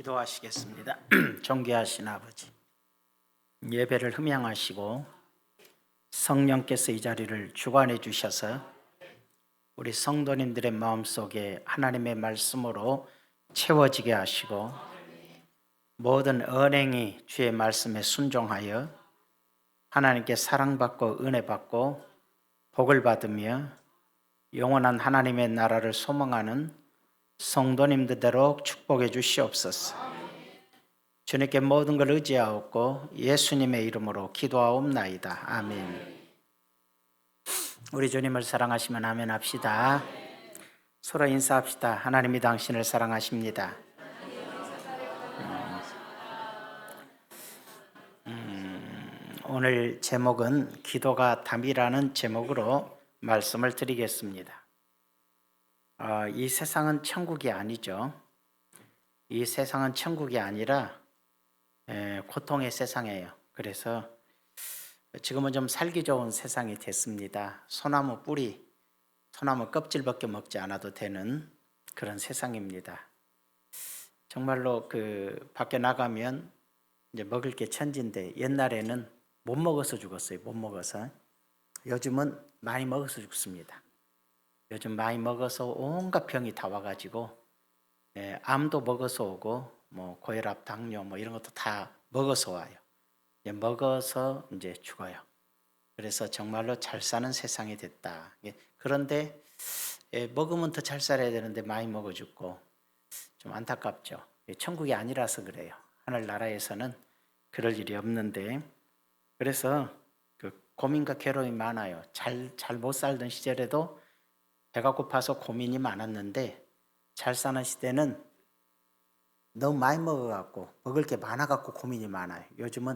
기도하시겠습니다. 존귀하신 아버지, 예배를 흠양하시고 성령께서 이 자리를 주관해 주셔서 우리 성도님들의 마음속에 하나님의 말씀으로 채워지게 하시고 모든 언행이 주의 말씀에 순종하여 하나님께 사랑받고 은혜받고 복을 받으며 영원한 하나님의 나라를 소망하는 성도님들대로 축복해 주시옵소서. 주님께 모든 걸 의지하옵고 예수님의 이름으로 기도하옵나이다. 아멘. 우리 주님을 사랑하시면 아멘 합시다. 서로 인사합시다. 하나님이 당신을 사랑하십니다. 오늘 제목은 기도가 답이라는 제목으로 말씀을 드리겠습니다. 이 세상은 천국이 아니죠. 이 세상은 천국이 아니라 고통의 세상이에요. 그래서 지금은 좀 살기 좋은 세상이 됐습니다. 소나무 뿌리, 소나무 껍질밖에 먹지 않아도 되는 그런 세상입니다. 정말로 밖에 나가면 이제 먹을 게 천지인데 옛날에는 못 먹어서 죽었어요. 못 먹어서. 요즘은 많이 먹어서 죽습니다. 요즘 많이 먹어서 온갖 병이 다 와가지고 암도 먹어서 오고 고혈압, 당뇨 이런 것도 다 먹어서 와요. 먹어서 이제 죽어요. 그래서 정말로 잘 사는 세상이 됐다. 그런데 먹으면 더 잘 살아야 되는데 많이 먹어 죽고 좀 안타깝죠. 천국이 아니라서 그래요. 하늘나라에서는 그럴 일이 없는데 그래서 고민과 괴로움이 많아요. 잘 못 살던 시절에도 배가 고파서 고민이 많았는데 잘 사는 시대는 너무 많이 먹어갖고 먹을 게 많아갖고 고민이 많아요. 요즘은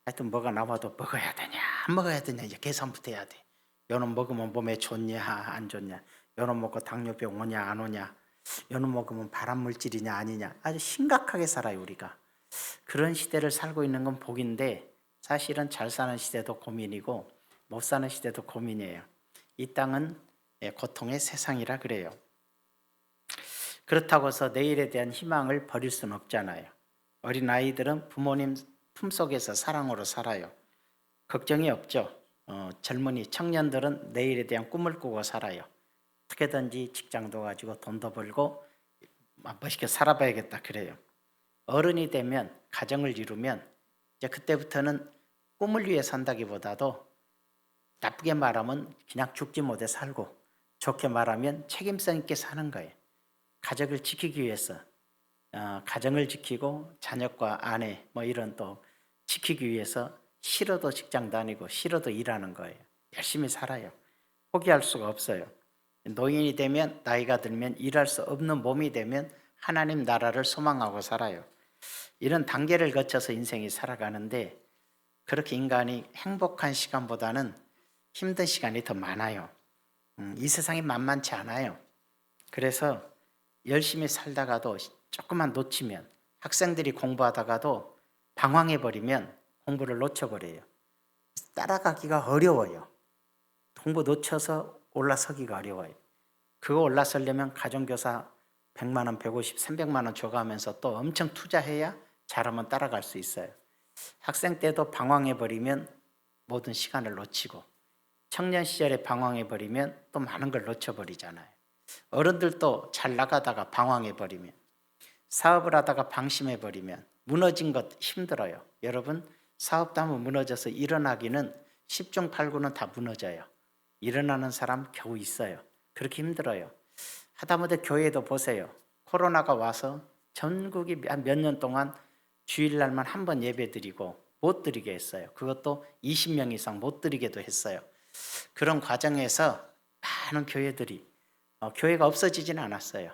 하여튼 뭐가 나와도 먹어야 되냐 안 먹어야 되냐 이제 계산부터 해야 돼. 요놈 먹으면 몸에 좋냐 안 좋냐, 요놈 먹고 당뇨병 오냐 안 오냐, 요놈 먹으면 발암물질이냐 아니냐, 아주 심각하게 살아요 우리가. 그런 시대를 살고 있는 건 복인데 사실은 잘 사는 시대도 고민이고 못 사는 시대도 고민이에요. 이 땅은 고통의 세상이라 그래요. 그렇다고 해서 내일에 대한 희망을 버릴 수는 없잖아요. 어린아이들은 부모님 품속에서 사랑으로 살아요. 걱정이 없죠. 젊은이 청년들은 내일에 대한 꿈을 꾸고 살아요. 어떻게든지 직장도 가지고 돈도 벌고 멋있게 살아봐야겠다 그래요. 어른이 되면 가정을 이루면 이제 그때부터는 꿈을 위해 산다기보다도 나쁘게 말하면 그냥 죽지 못해 살고 좋게 말하면 책임성 있게 사는 거예요. 가족을 지키기 위해서 가정을 지키고 자녀과 아내 이런 또 지키기 위해서 싫어도 직장 다니고 싫어도 일하는 거예요. 열심히 살아요. 포기할 수가 없어요. 노인이 되면 나이가 들면 일할 수 없는 몸이 되면 하나님 나라를 소망하고 살아요. 이런 단계를 거쳐서 인생이 살아가는데 그렇게 인간이 행복한 시간보다는 힘든 시간이 더 많아요. 이 세상이 만만치 않아요. 그래서 열심히 살다가도 조금만 놓치면 학생들이 공부하다가도 방황해버리면 공부를 놓쳐버려요. 따라가기가 어려워요. 공부 놓쳐서 올라서기가 어려워요. 그거 올라서려면 가정교사 100만 원, 150, 300만 원 줘가면서 또 엄청 투자해야 잘하면 따라갈 수 있어요. 학생 때도 방황해버리면 모든 시간을 놓치고 청년 시절에 방황해버리면 또 많은 걸 놓쳐버리잖아요. 어른들도 잘 나가다가 방황해버리면, 사업을 하다가 방심해버리면 무너진 것 힘들어요. 여러분, 사업도 한번 무너져서 일어나기는 10중 8구는 다 무너져요. 일어나는 사람 겨우 있어요. 그렇게 힘들어요. 하다못해 교회도 보세요. 코로나가 와서 전국이 몇 년 동안 주일날만 한 번 예배 드리고 못 드리게 했어요. 그것도 20명 이상 못 드리게도 했어요. 그런 과정에서 많은 교회들이 교회가 없어지지는 않았어요.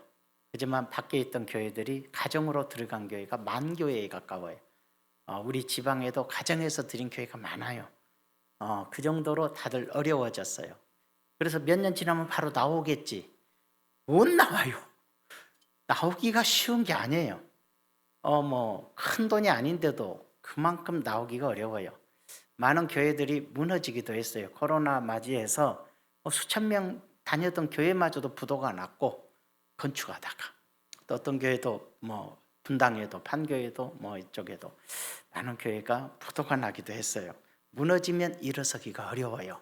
하지만 밖에 있던 교회들이 가정으로 들어간 교회가 10,000교회에 가까워요. 우리 지방에도 가정에서 드린 교회가 많아요. 그 정도로 다들 어려워졌어요. 그래서 몇 년 지나면 바로 나오겠지. 못 나와요. 나오기가 쉬운 게 아니에요. 큰 돈이 아닌데도 그만큼 나오기가 어려워요. 많은 교회들이 무너지기도 했어요. 코로나 맞이해서 수천 명 다녔던 교회마저도 부도가 났고 건축하다가 또 어떤 교회도 분당에도 판교에도 뭐 이쪽에도 많은 교회가 부도가 나기도 했어요. 무너지면 일어서기가 어려워요.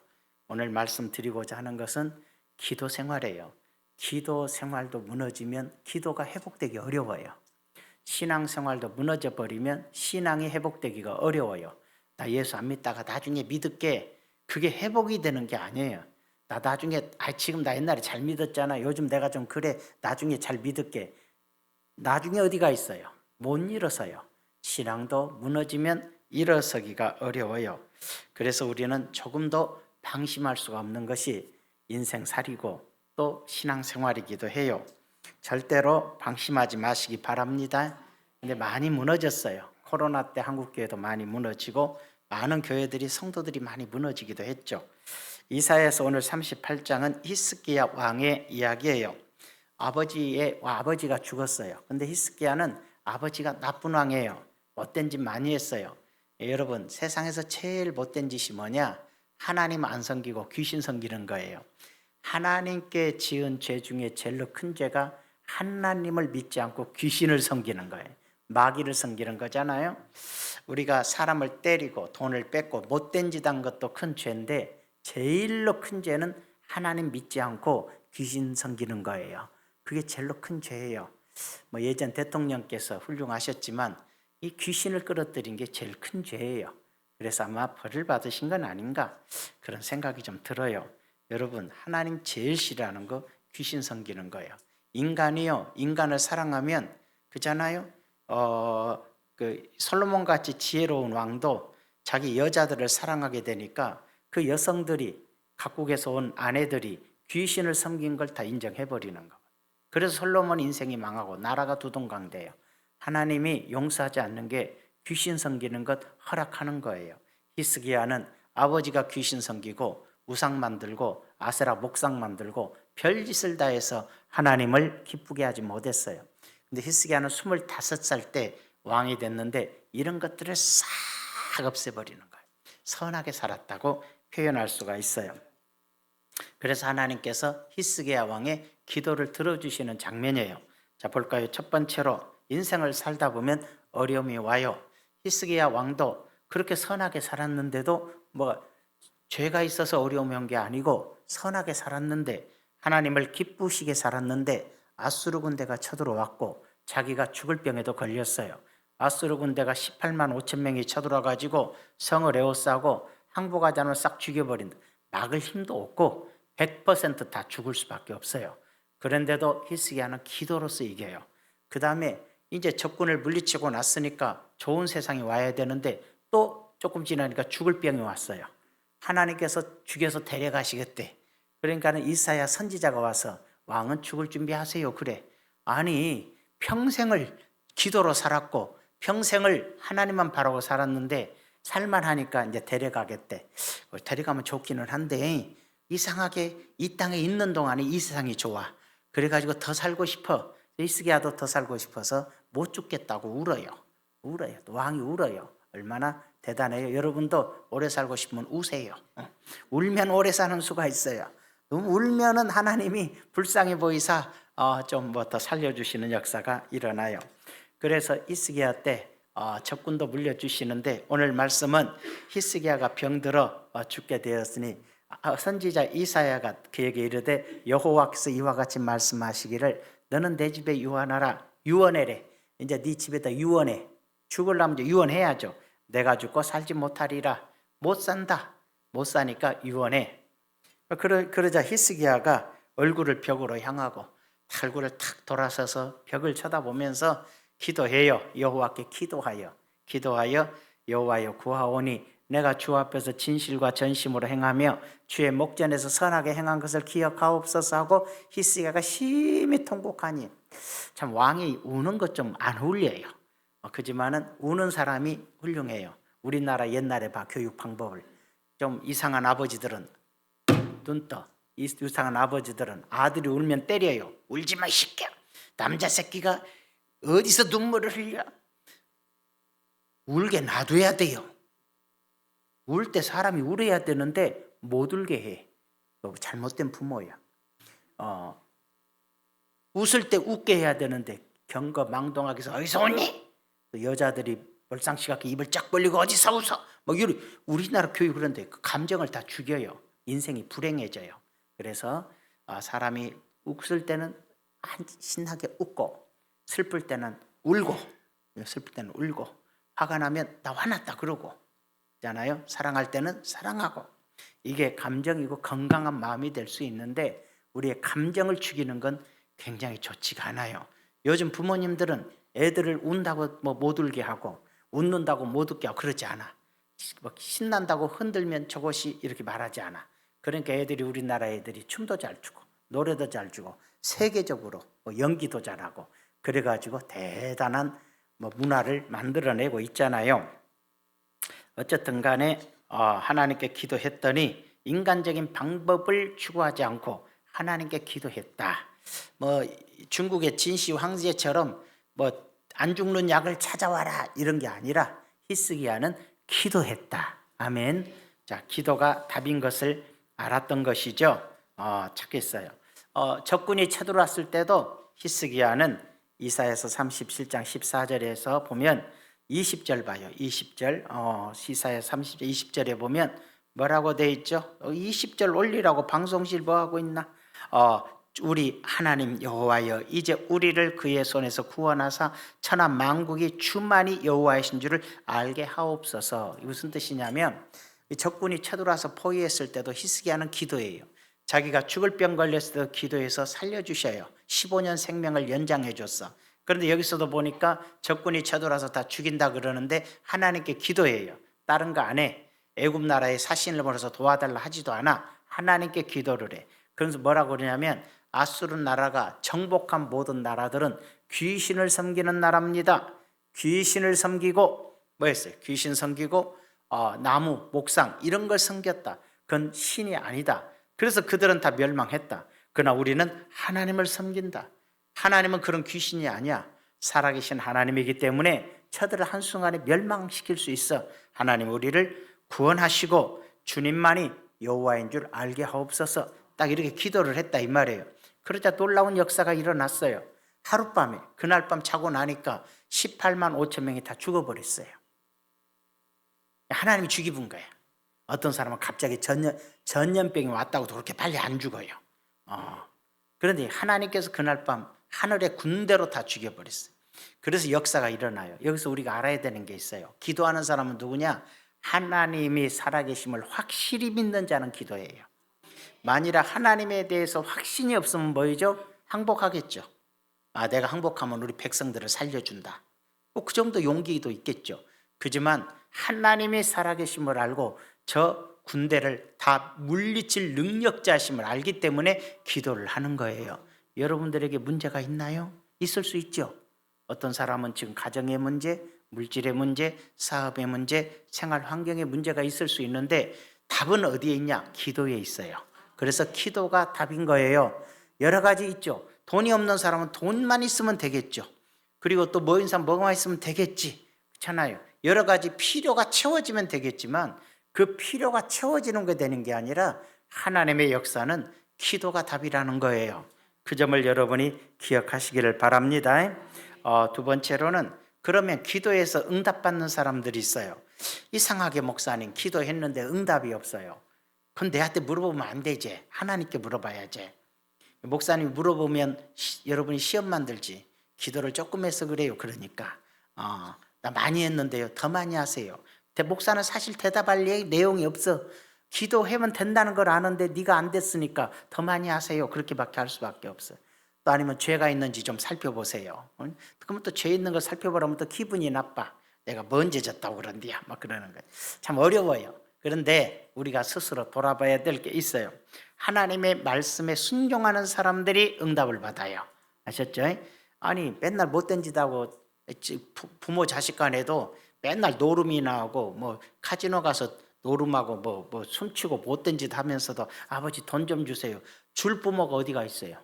오늘 말씀드리고자 하는 것은 기도 생활이에요. 기도 생활도 무너지면 기도가 회복되기 어려워요. 신앙 생활도 무너져 버리면 신앙이 회복되기가 어려워요. 나 예수 안 믿다가 나중에 믿을게, 그게 회복이 되는 게 아니에요. 나 나중에 지금 나 옛날에 잘 믿었잖아, 요즘 내가 좀 그래, 나중에 잘 믿을게. 나중에 어디가 있어요? 못 일어서요. 신앙도 무너지면 일어서기가 어려워요. 그래서 우리는 조금 더 방심할 수가 없는 것이 인생살이고 또 신앙생활이기도 해요. 절대로 방심하지 마시기 바랍니다. 근데 많이 무너졌어요. 코로나 때 한국교회도 많이 무너지고 많은 교회들이 성도들이 많이 무너지기도 했죠. 이사야서 오늘 38장은 히스기야 왕의 이야기예요. 아버지가 죽었어요. 근데 히스기야는 아버지가 나쁜 왕이에요. 못된 짓 많이 했어요. 여러분, 세상에서 제일 못된 짓이 뭐냐? 하나님 안 섬기고 귀신 섬기는 거예요. 하나님께 지은 죄 중에 제일 큰 죄가 하나님을 믿지 않고 귀신을 섬기는 거예요. 마귀를 섬기는 거잖아요. 우리가 사람을 때리고 돈을 뺏고 못된 짓 한 것도 큰 죄인데 제일로 큰 죄는 하나님 믿지 않고 귀신 섬기는 거예요. 그게 제일로 큰 죄예요. 뭐 예전 대통령께서 훌륭하셨지만 이 귀신을 끌어들인 게 제일 큰 죄예요. 그래서 아마 벌을 받으신 건 아닌가 그런 생각이 좀 들어요. 여러분, 하나님 제일 싫어하는 거 귀신 섬기는 거예요. 인간을 사랑하면 그잖아요. 솔로몬 같이 지혜로운 왕도 자기 여자들을 사랑하게 되니까 그 여성들이 각국에서 온 아내들이 귀신을 섬긴 걸 다 인정해 버리는 거. 그래서 솔로몬 인생이 망하고 나라가 두동강돼요. 하나님이 용서하지 않는 게 귀신 섬기는 것 허락하는 거예요. 히스기야는 아버지가 귀신 섬기고 우상 만들고 아세라 목상 만들고 별짓을 다 해서 하나님을 기쁘게 하지 못했어요. 근데 히스기야는 25살 때 왕이 됐는데 이런 것들을 싹 없애버리는 거예요. 선하게 살았다고 표현할 수가 있어요. 그래서 하나님께서 히스기야 왕의 기도를 들어주시는 장면이에요. 자, 볼까요? 첫 번째로 인생을 살다 보면 어려움이 와요. 히스기야 왕도 그렇게 선하게 살았는데도 죄가 있어서 어려움이 온 게 아니고 선하게 살았는데 하나님을 기쁘시게 살았는데 아수르 군대가 쳐들어왔고 자기가 죽을 병에도 걸렸어요. 아수르 군대가 18만 5천 명이 쳐들어와가지고 성을 에워싸고 항복하지 않으면 싹 죽여버린다. 막을 힘도 없고 100% 죽을 수밖에 없어요. 그런데도 히스기야는 기도로서 이겨요. 그 다음에 이제 적군을 물리치고 났으니까 좋은 세상이 와야 되는데 또 조금 지나니까 죽을 병이 왔어요. 하나님께서 죽여서 데려가시겠대. 그러니까는 이사야 선지자가 와서 왕은 죽을 준비하세요. 그래. 아니, 평생을 기도로 살았고 평생을 하나님만 바라고 살았는데 살만하니까 이제 데려가겠대. 데려가면 좋기는 한데 이상하게 이 땅에 있는 동안에 이 세상이 좋아. 그래가지고 더 살고 싶어. 히스기야도 더 살고 싶어서 못 죽겠다고 울어요. 왕이 울어요. 얼마나 대단해요. 여러분도 오래 살고 싶으면 우세요. 울면 오래 사는 수가 있어요. 울면은 하나님이 불쌍해 보이사 좀 더 살려주시는 역사가 일어나요. 그래서 히스기야 때 적군도 물려주시는데 오늘 말씀은 히스기야가 병들어 죽게 되었으니 선지자 이사야가 그에게 이르되 여호와께서 이와 같이 말씀하시기를 너는 내 집에 유언하라. 유언해래. 이제 네 집에다 유언해. 죽으려면 이제 유언해야죠. 내가 죽고 살지 못하리라. 못 산다. 못 사니까 유언해. 그러자 히스기야가 얼굴을 벽으로 향하고 얼굴을 탁 돌아서서 벽을 쳐다보면서 기도해요. 여호와께 기도하여 여호와여 구하오니 내가 주 앞에서 진실과 전심으로 행하며 주의 목전에서 선하게 행한 것을 기억하옵소서 하고 히스기야가 심히 통곡하니 참 왕이 우는 것 좀 안 어울려요. 그지만은 우는 사람이 훌륭해요. 우리나라 옛날에 교육 방법을 좀 이상한 아버지들은 눈 떠. 이상한 아버지들은 아들이 울면 때려요. 울지 마, 이 새끼야. 남자 새끼가 어디서 눈물을 흘려? 울게 놔둬야 돼요. 울 때 사람이 울어야 되는데 못 울게 해. 잘못된 부모야. 웃을 때 웃게 해야 되는데 경거망동하게 해서 어디서 오니? 또 여자들이 몰상식하게 입을 쫙 벌리고 어디서 웃어? 뭐 이런 우리나라 교육 그런데 그 감정을 다 죽여요. 인생이 불행해져요. 그래서 사람이 웃을 때는 신나게 웃고 슬플 때는 울고 화가 나면 나 화났다 그러고 있잖아요. 사랑할 때는 사랑하고 이게 감정이고 건강한 마음이 될 수 있는데 우리의 감정을 죽이는 건 굉장히 좋지가 않아요. 요즘 부모님들은 애들을 운다고 뭐 못 울게 하고 웃는다고 못 웃게 하고 그러지 않아. 신난다고 흔들면 저것이 이렇게 말하지 않아. 그러니까 애들이 우리나라 애들이 춤도 잘 추고 노래도 잘 추고 세계적으로 연기도 잘하고 그래가지고 대단한 문화를 만들어내고 있잖아요. 어쨌든 간에 하나님께 기도했더니 인간적인 방법을 추구하지 않고 하나님께 기도했다. 중국의 진시 황제처럼 안 죽는 약을 찾아와라 이런 게 아니라 히스기야는 기도했다. 아멘. 자, 기도가 답인 것을 알았던 것이죠. 찾겠어요. 적군이 쳐들어왔을 때도 히스기야는 이사야서 37장 14절에서 보면 20절 봐요. 20절 이사야 30절 20절에 보면 뭐라고 돼 있죠? 20절 올리라고 방송실 뭐 하고 있나? 우리 하나님 여호와여 이제 우리를 그의 손에서 구원하사 천하 만국이 주만이 여호와이신 줄을 알게 하옵소서. 무슨 뜻이냐면 적군이 쳐들어와서 포위했을 때도 히스기야는 기도해요. 자기가 죽을 병 걸렸을 때도 기도해서 살려주셔요. 15년 생명을 연장해 줬어. 그런데 여기서도 보니까 적군이 쳐들어와서 다 죽인다 그러는데 하나님께 기도해요. 다른 거 안 해. 애굽 나라에 사신을 보내서 도와달라 하지도 않아. 하나님께 기도를 해. 그래서 뭐라고 그러냐면 아수르 나라가 정복한 모든 나라들은 귀신을 섬기는 나라입니다. 귀신을 섬기고 뭐였어요? 귀신 섬기고 나무, 목상 이런 걸 섬겼다. 그건 신이 아니다. 그래서 그들은 다 멸망했다. 그러나 우리는 하나님을 섬긴다. 하나님은 그런 귀신이 아니야. 살아계신 하나님이기 때문에 저들을 한순간에 멸망시킬 수 있어. 하나님 우리를 구원하시고 주님만이 여호와인 줄 알게 하옵소서. 딱 이렇게 기도를 했다 이 말이에요. 그러자 놀라운 역사가 일어났어요. 하룻밤에 그날 밤 자고 나니까 18만 5천 명이 다 죽어버렸어요. 하나님이 죽이분 거야. 어떤 사람은 갑자기 전염병이 왔다고 그렇게 빨리 안 죽어요. 그런데 하나님께서 그날 밤 하늘의 군대로 다 죽여버렸어요. 그래서 역사가 일어나요. 여기서 우리가 알아야 되는 게 있어요. 기도하는 사람은 누구냐? 하나님이 살아계심을 확실히 믿는 자는 기도해요. 만일 하나님에 대해서 확신이 없으면 뭐이죠? 항복하겠죠. 내가 항복하면 우리 백성들을 살려준다. 그 정도 용기도 있겠죠. 그지만 하나님이 살아계심을 알고 저 군대를 다 물리칠 능력자심을 알기 때문에 기도를 하는 거예요. 여러분들에게 문제가 있나요? 있을 수 있죠. 어떤 사람은 지금 가정의 문제, 물질의 문제, 사업의 문제, 생활 환경의 문제가 있을 수 있는데 답은 어디에 있냐? 기도에 있어요. 그래서 기도가 답인 거예요. 여러 가지 있죠. 돈이 없는 사람은 돈만 있으면 되겠죠. 그리고 또 뭐인 사람 뭐만 있으면 되겠지. 그렇잖아요. 여러 가지 필요가 채워지면 되겠지만 그 필요가 채워지는 게 되는 게 아니라 하나님의 역사는 기도가 답이라는 거예요. 그 점을 여러분이 기억하시기를 바랍니다. 두 번째로는 그러면 기도해서 응답받는 사람들이 있어요. 이상하게 목사님 기도했는데 응답이 없어요. 그건 내한테 물어보면 안 되지. 하나님께 물어봐야지. 목사님이 물어보면 여러분이 시험 만들지. 기도를 조금 해서 그래요. 그러니까 나 많이 했는데요. 더 많이 하세요. 목사는 사실 대답할 내용이 없어. 기도하면 된다는 걸 아는데 네가 안 됐으니까 더 많이 하세요. 그렇게밖에 할 수밖에 없어요. 또 아니면 죄가 있는지 좀 살펴보세요. 그러면 또 죄 있는 걸 살펴보라면 또 기분이 나빠. 내가 뭔죄 졌다고 그런디야. 막 그러는 거예요. 참 어려워요. 그런데 우리가 스스로 돌아봐야 될 게 있어요. 하나님의 말씀에 순종하는 사람들이 응답을 받아요. 아셨죠? 아니 맨날 못된 짓 하고 부모 자식 간에도 맨날 노름이나 하고 뭐 카지노 가서 노름하고 뭐 숨치고 못된 짓 하면서도 아버지 돈 좀 주세요. 줄 부모가 어디가 있어요?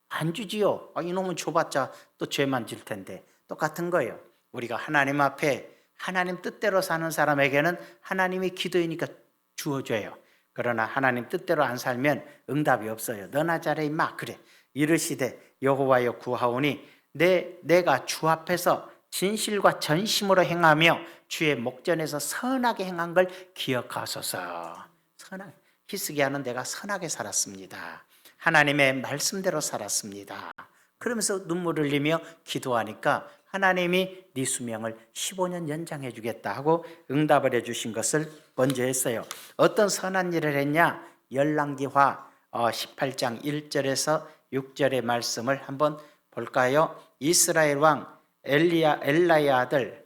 안 주지요. 이놈은 줘봤자 또 죄만 질 텐데. 똑같은 거예요. 우리가 하나님 앞에 하나님 뜻대로 사는 사람에게는 하나님이 기도이니까 주어줘요. 그러나 하나님 뜻대로 안 살면 응답이 없어요. 너나 잘해 임마. 그래 이르시되 여호와여 구하오니 내가 주 앞에서 진실과 전심으로 행하며 주의 목전에서 선하게 행한 걸 기억하소서. 히스기야는 내가 선하게 살았습니다. 하나님의 말씀대로 살았습니다. 그러면서 눈물을 흘리며 기도하니까 하나님이 네 수명을 15년 연장해 주겠다 하고 응답을 해 주신 것을 먼저 했어요. 어떤 선한 일을 했냐? 열왕기하 18장 1절에서 6절의 말씀을 한번 볼까요? 이스라엘 왕 엘라의 아들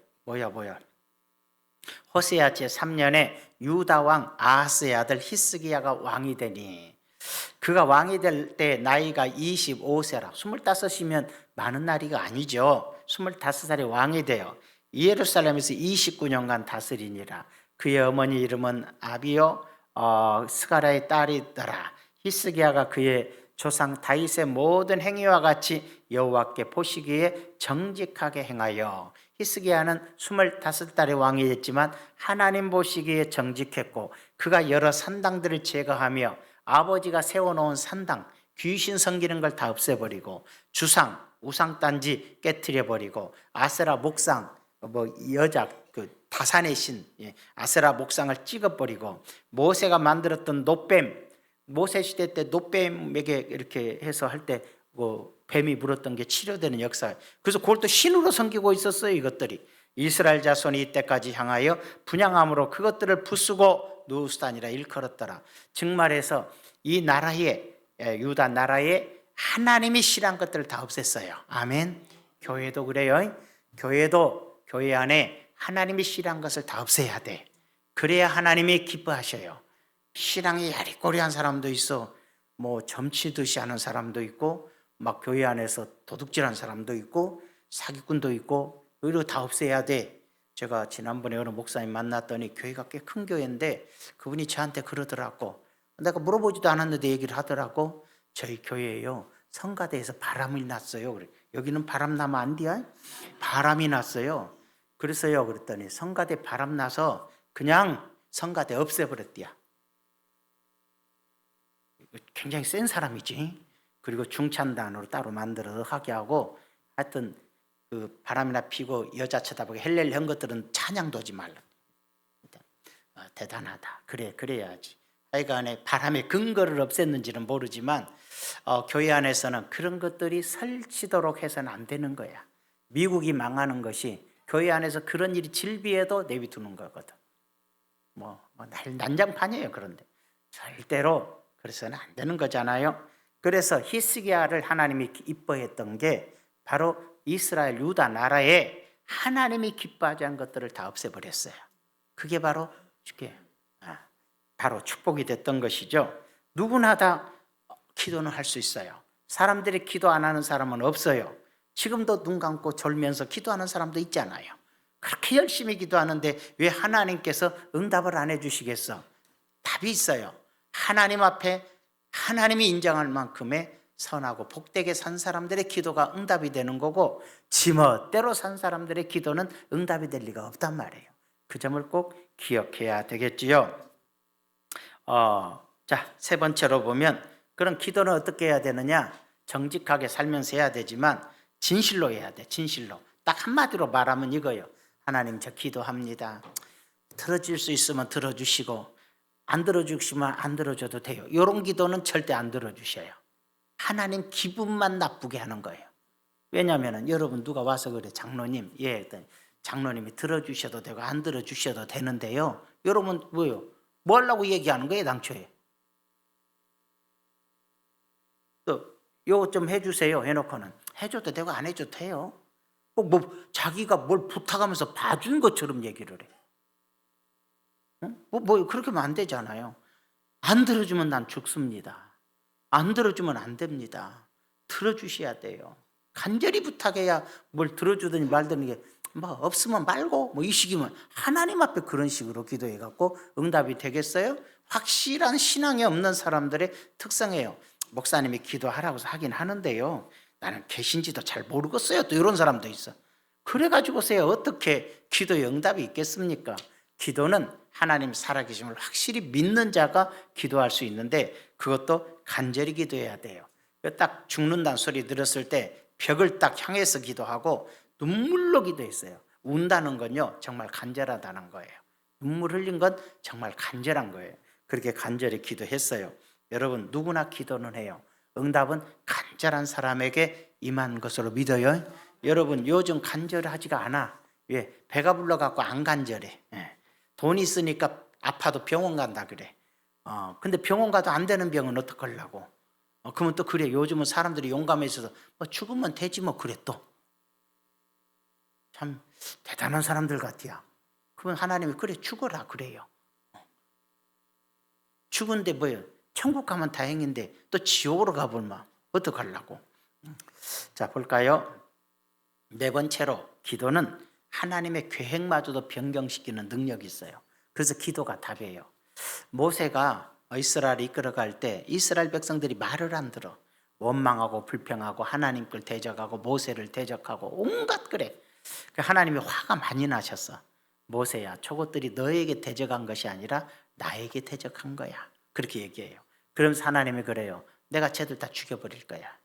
호세아 제3년에 유다 왕 아하스의 아들 히스기야가 왕이 되니, 그가 왕이 될 때 나이가 25세라 25이면 많은 나이가 아니죠. 25살에 왕이 되어 예루살렘에서 29년간 다스리니라. 그의 어머니 이름은 아비요 스가라의 딸이더라. 히스기야가 그의 조상 다윗의 모든 행위와 같이 여호와께 보시기에 정직하게 행하여, 히스기야는 25달의 왕이 됐지만 하나님 보시기에 정직했고, 그가 여러 산당들을 제거하며 아버지가 세워놓은 산당, 귀신 섬기는 걸 다 없애버리고, 주상, 우상단지 깨트려버리고, 아세라 목상, 여자 다산의 신 아세라 목상을 찍어버리고, 모세가 만들었던 놋뱀, 모세 시대 때 놋뱀에게 이렇게 해서 할 때 뱀이 물었던 게 치료되는 역사. 그래서 그걸 또 신으로 섬기고 있었어요. 이것들이 이스라엘 자손이 이때까지 향하여 분향함으로 그것들을 부수고 누스단이라 일컬었더라. 즉 말해서 이 나라에, 유다 나라에 하나님이 싫어한 것들을 다 없앴어요. 아멘. 교회도 그래요. 교회도 교회 안에 하나님이 싫어한 것을 다 없애야 돼. 그래야 하나님이 기뻐하셔요. 신앙이 야리꼬리한 사람도 있어, 점치듯이 하는 사람도 있고, 막 교회 안에서 도둑질한 사람도 있고, 사기꾼도 있고, 이거 다 없애야 돼. 제가 지난번에 어느 목사님 만났더니 교회가 꽤 큰 교회인데 그분이 저한테 그러더라고. 내가 물어보지도 않았는데 얘기를 하더라고. 저희 교회에요, 성가대에서 바람이 났어요. 그래. 여기는 바람 나면 안 돼요? 바람이 났어요. 그래서요, 그랬더니 성가대 바람 나서 그냥 성가대 없애버렸대요. 굉장히 센 사람이지. 그리고 중찬단으로 따로 만들어서 하게 하고, 하여튼 그 바람이나 피고 여자 쳐다보게 헬렐 한 것들은 찬양도 하지 말라. 대단하다. 그래야지. 하여간에 바람의 근거를 없앴는지는 모르지만 교회 안에서는 그런 것들이 설치도록 해서는 안 되는 거야. 미국이 망하는 것이 교회 안에서 그런 일이 질비해도 내비두는 거거든. 난장판이에요. 그런데 절대로 그래서는 안 되는 거잖아요. 그래서 히스기야를 하나님이 이뻐했던 게 바로 이스라엘 유다 나라에 하나님이 기뻐하지 않은 것들을 다 없애버렸어요. 그게 바로 축복이 됐던 것이죠. 누구나 다 기도는 할 수 있어요. 사람들이 기도 안 하는 사람은 없어요. 지금도 눈 감고 졸면서 기도하는 사람도 있잖아요. 그렇게 열심히 기도하는데 왜 하나님께서 응답을 안 해주시겠어? 답이 있어요. 하나님 앞에 하나님이 인정할 만큼의 선하고 복되게 산 사람들의 기도가 응답이 되는 거고, 지멋대로 산 사람들의 기도는 응답이 될 리가 없단 말이에요. 그 점을 꼭 기억해야 되겠지요. 자, 세 번째로 보면, 그럼 기도는 어떻게 해야 되느냐? 정직하게 살면서 해야 되지만 진실로 해야 돼. 진실로. 딱 한마디로 말하면 이거예요. 하나님, 저 기도합니다. 들어줄 수 있으면 들어주시고, 안 들어주시면 안 들어줘도 돼요. 이런 기도는 절대 안 들어주셔요. 하나님 기분만 나쁘게 하는 거예요. 왜냐하면 여러분 누가 와서 그래, 장로님, 장로님이 들어주셔도 되고 안 들어주셔도 되는데요. 여러분 뭐요? 뭐 하려고 얘기하는 거예요, 당초에? 또 요거 좀 해주세요 해놓고는 해줘도 되고 안 해줘도 돼요. 자기가 뭘 부탁하면서 봐준 것처럼 얘기를 해. 그렇게 하면 안 되잖아요. 안 들어주면 난 죽습니다. 안 들어주면 안 됩니다. 들어주셔야 돼요. 간절히 부탁해야 뭘 들어주더니 말더니 게 없으면 말고 이 식이면 하나님 앞에 그런 식으로 기도해갖고 응답이 되겠어요? 확실한 신앙이 없는 사람들의 특성이에요. 목사님이 기도하라고 하긴 하는데요, 나는 계신지도 잘 모르겠어요. 또 이런 사람도 있어. 그래가지고서야 어떻게 기도의 응답이 있겠습니까? 기도는 하나님 살아계심을 확실히 믿는 자가 기도할 수 있는데 그것도 간절히 기도해야 돼요. 딱 죽는다는 소리 들었을 때 벽을 딱 향해서 기도하고 눈물로 기도했어요. 운다는 건요 정말 간절하다는 거예요. 눈물 흘린 건 정말 간절한 거예요. 그렇게 간절히 기도했어요. 여러분 누구나 기도는 해요. 응답은 간절한 사람에게 임한 것으로 믿어요. 여러분 요즘 간절하지가 않아. 왜? 배가 불러갖고 안 간절해. 돈 있으니까 아파도 병원 간다 그래. 근데 병원 가도 안 되는 병은 어떡하려고. 그러면 또 그래. 요즘은 사람들이 용감해져서 뭐 죽으면 되지 뭐 그래 또. 참 대단한 사람들 같아요. 그러면 하나님이 그래 죽어라 그래요. 죽은데 뭐예요? 천국 가면 다행인데 또 지옥으로 가보면 어떡하려고. 자 볼까요? 네 번째로 기도는 하나님의 계획마저도 변경시키는 능력이 있어요. 그래서 기도가 답이에요. 모세가 이스라엘을 이끌어갈 때 이스라엘 백성들이 말을 안 들어. 원망하고 불평하고 하나님 걸 대적하고 모세를 대적하고 온갖 그래. 하나님이 화가 많이 나셨어. 모세야 저것들이 너에게 대적한 것이 아니라 나에게 대적한 거야. 그렇게 얘기해요. 그러면서 하나님이 그래요. 내가 쟤들 다 죽여버릴 거야.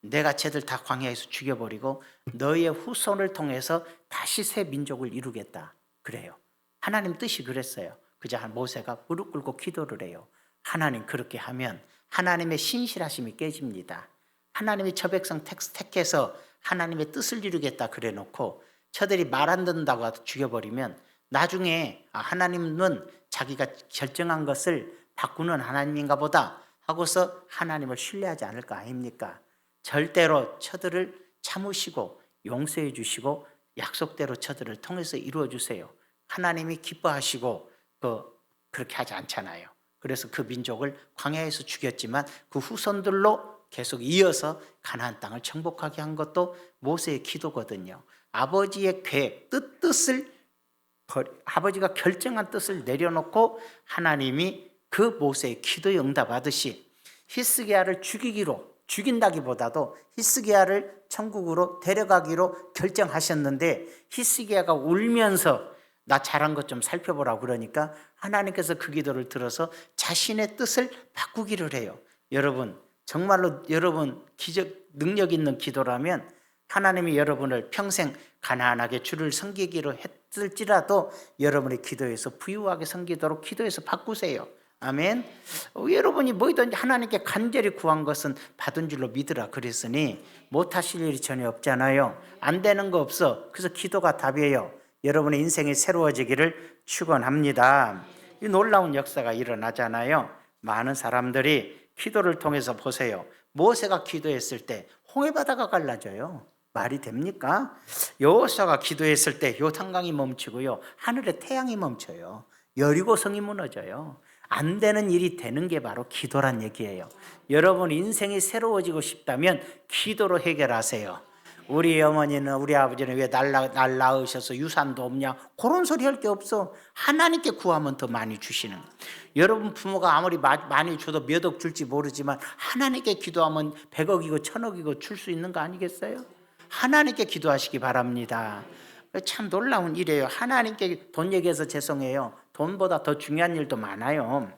내가 쟤들 다 광야에서 죽여버리고 너의 후손을 통해서 다시 새 민족을 이루겠다. 그래요. 하나님 뜻이 그랬어요. 그저 모세가 무릎 꿇고 기도를 해요. 하나님 그렇게 하면 하나님의 신실하심이 깨집니다. 하나님이 저 백성 택해서 하나님의 뜻을 이루겠다 그래 놓고 저들이 말 안 듣는다고 죽여버리면 나중에 하나님은 자기가 결정한 것을 바꾸는 하나님인가 보다 하고서 하나님을 신뢰하지 않을 거 아닙니까? 절대로 저들을 참으시고 용서해 주시고 약속대로 저들을 통해서 이루어 주세요. 하나님이 기뻐하시고 그렇게 하지 않잖아요. 그래서 그 민족을 광야에서 죽였지만 그 후손들로 계속 이어서 가나안 땅을 정복하게 한 것도 모세의 기도거든요. 아버지의 계획, 뜻을 아버지가 결정한 뜻을 내려놓고 하나님이 그 모세의 기도에 응답하듯이 히스기야를 죽인다기보다도 히스기야를 천국으로 데려가기로 결정하셨는데 히스기야가 울면서 나 잘한 것 좀 살펴보라고 그러니까 하나님께서 그 기도를 들어서 자신의 뜻을 바꾸기를 해요. 여러분 정말로 여러분 기적 능력 있는 기도라면 하나님이 여러분을 평생 가난하게 주를 섬기기로 했을지라도 여러분의 기도에서 부유하게 섬기도록 기도해서 바꾸세요. 아멘. 여러분이 뭐든지 하나님께 간절히 구한 것은 받은 줄로 믿으라 그랬으니 못하실 일이 전혀 없잖아요. 안 되는 거 없어. 그래서 기도가 답이에요. 여러분의 인생이 새로워지기를 축원합니다. 이 놀라운 역사가 일어나잖아요. 많은 사람들이 기도를 통해서 보세요. 모세가 기도했을 때 홍해바다가 갈라져요. 말이 됩니까? 여호수아가 기도했을 때 요단강이 멈추고요. 하늘에 태양이 멈춰요. 여리고성이 무너져요. 안 되는 일이 되는 게 바로 기도란 얘기예요. 여러분 인생이 새로워지고 싶다면 기도로 해결하세요. 우리 어머니는 우리 아버지는 왜 날 낳으셔서 유산도 없냐 그런 소리 할 게 없어. 하나님께 구하면 더 많이 주시는. 여러분 부모가 아무리 많이 줘도 몇 억 줄지 모르지만 하나님께 기도하면 100억이고 1000억이고 줄 수 있는 거 아니겠어요? 하나님께 기도하시기 바랍니다. 참 놀라운 일이에요. 하나님께 돈 얘기해서 죄송해요. 돈보다 더 중요한 일도 많아요.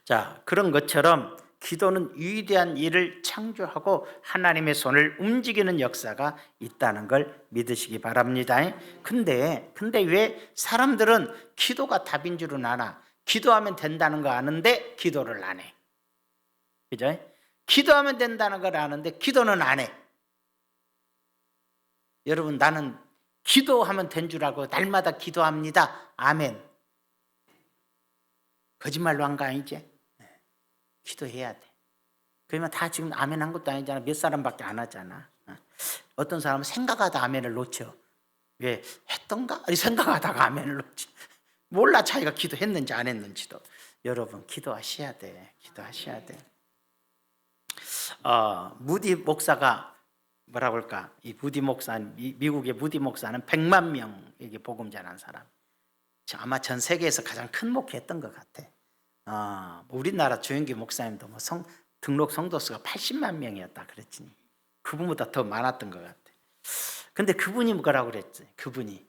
자, 그런 것처럼 기도는 위대한 일을 창조하고 하나님의 손을 움직이는 역사가 있다는 걸 믿으시기 바랍니다. 근데 왜 사람들은 기도가 답인 줄은 알아. 기도하면 된다는 거 아는데 기도를 안 해. 그죠? 기도하면 된다는 걸 아는데 기도는 안 해. 여러분 나는 기도하면 된 줄 알고 날마다 기도합니다. 아멘. 거짓말로 한 거 아니지? 기도해야 돼. 그러면 다 지금 아멘 한 것도 아니잖아. 몇 사람밖에 안 하잖아. 어떤 사람은 생각하다 아멘을 놓쳐. 왜? 했던가? 생각하다가 아멘을 놓지. 몰라 자기가 기도했는지 안 했는지도. 여러분 기도하셔야 돼. 기도하셔야 돼. 무디 목사가 뭐라고 할까? 이 무디 목사, 미국의 무디 목사는 100만 명에게 복음 전한 사람. 아마 전 세계에서 가장 큰 목회했던 것 같아. 우리나라 조영기 목사님도 뭐 등록 성도수가 80만 명이었다 그랬지. 그분보다 더 많았던 것 같아. 근데 그분이 뭐라고 그랬지? 그분이